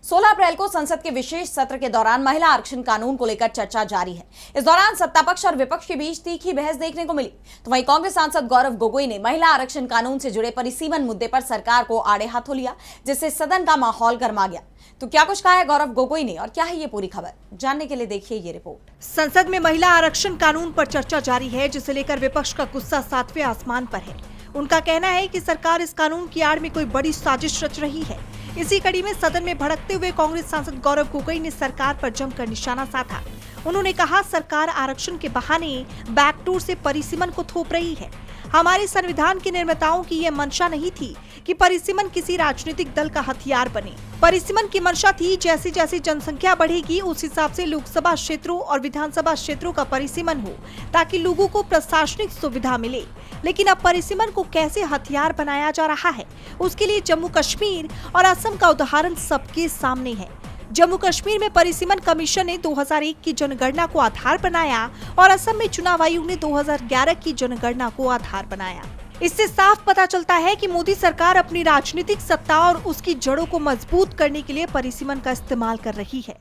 16 अप्रैल को संसद के विशेष सत्र के दौरान महिला आरक्षण कानून को लेकर चर्चा जारी है। इस दौरान सत्तापक्ष और विपक्ष के बीच तीखी बहस देखने को मिली। तो वहीं कांग्रेस सांसद गौरव गोगोई ने महिला आरक्षण कानून से जुड़े परिसीमन मुद्दे पर सरकार को आड़े हाथों लिया, जिससे सदन का माहौल गर्मा गया। तो क्या कुछ कहा है गौरव गोगोई ने और क्या है ये पूरी खबर, जानने के लिए देखिए ये रिपोर्ट। संसद में महिला आरक्षण कानून पर चर्चा जारी है, जिसे लेकर विपक्ष का गुस्सा 7वें आसमान पर है। उनका कहना है कि सरकार इस कानून की आड़ में कोई बड़ी साजिश रच रही है। इसी कड़ी में सदन में भड़कते हुए कांग्रेस सांसद गौरव गोगोई ने सरकार पर जमकर निशाना साधा। उन्होंने कहा, सरकार आरक्षण के बहाने बैकडोर से परिसीमन को थोप रही है। हमारे संविधान के निर्माताओं की ये मंशा नहीं थी कि परिसीमन किसी राजनीतिक दल का हथियार बने। परिसीमन की मंशा थी जैसी जैसी जनसंख्या बढ़ेगी उस हिसाब से लोकसभा क्षेत्रों और विधानसभा क्षेत्रों का परिसीमन हो, ताकि लोगों को प्रशासनिक सुविधा मिले। लेकिन अब परिसीमन को कैसे हथियार बनाया जा रहा है, उसके लिए जम्मू कश्मीर और असम का उदाहरण सबके सामने है। जम्मू कश्मीर में परिसीमन कमीशन ने 2001 की जनगणना को आधार बनाया और असम में चुनाव आयोग ने 2011 की जनगणना को आधार बनाया। इससे साफ पता चलता है कि मोदी सरकार अपनी राजनीतिक सत्ता और उसकी जड़ों को मजबूत करने के लिए परिसीमन का इस्तेमाल कर रही है।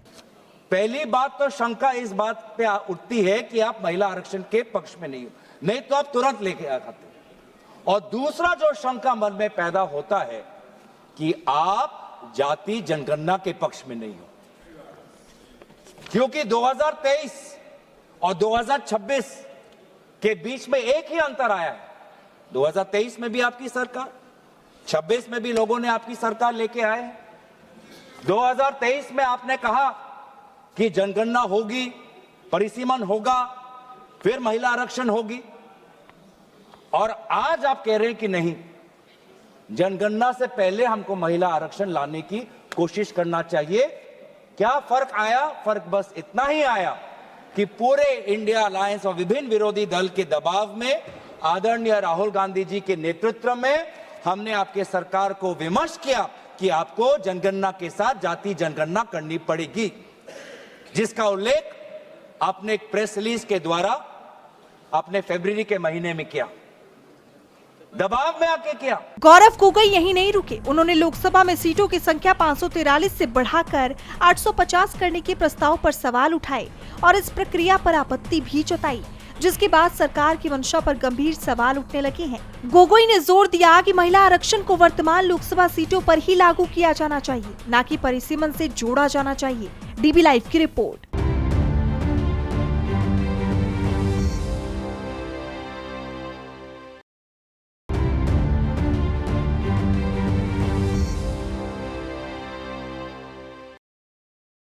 पहली बात तो शंका इस बात पे उठती है कि आप महिला आरक्षण के पक्ष में नहीं हो, नहीं तो आप तुरंत लेके आ जाते। और दूसरा जो शंका मन में पैदा होता है कि आप जाति जनगणना के पक्ष में नहीं हो, क्योंकि 2023 और 2026 के बीच में एक ही अंतर आया है। 2023 में भी आपकी सरकार, 26 में भी लोगों ने आपकी सरकार लेके आए हैं। 2023 में आपने कहा कि जनगणना होगी, परिसीमन होगा, फिर महिला आरक्षण होगी, और आज आप कह रहे हैं कि नहीं, जनगणना से पहले हमको महिला आरक्षण लाने की कोशिश करना चाहिए। क्या फर्क आया? फर्क बस इतना ही आया कि पूरे इंडिया अलायंस और विभिन्न विरोधी दल के दबाव में आदरणीय राहुल गांधी जी के नेतृत्व में हमने आपके सरकार को विमर्श किया कि आपको जनगणना के साथ जाति जनगणना करनी पड़ेगी, जिसका उल्लेख आपने एक प्रेस रिलीज के द्वारा आपने फरवरी के महीने में किया, दबाव में आके किया। गौरव गोगोई यहीं नहीं रुके। उन्होंने लोकसभा में सीटों की संख्या 543 से बढ़ाकर 850 करने के प्रस्ताव पर सवाल उठाए और इस प्रक्रिया पर आपत्ति भी जताई, जिसके बाद सरकार की मंशा पर गंभीर सवाल उठने लगे हैं। गोगोई ने जोर दिया कि महिला आरक्षण को वर्तमान लोकसभा सीटों पर ही लागू किया जाना चाहिए, न कि परिसीमन से जोड़ा जाना चाहिए। डीबी लाइव की रिपोर्ट।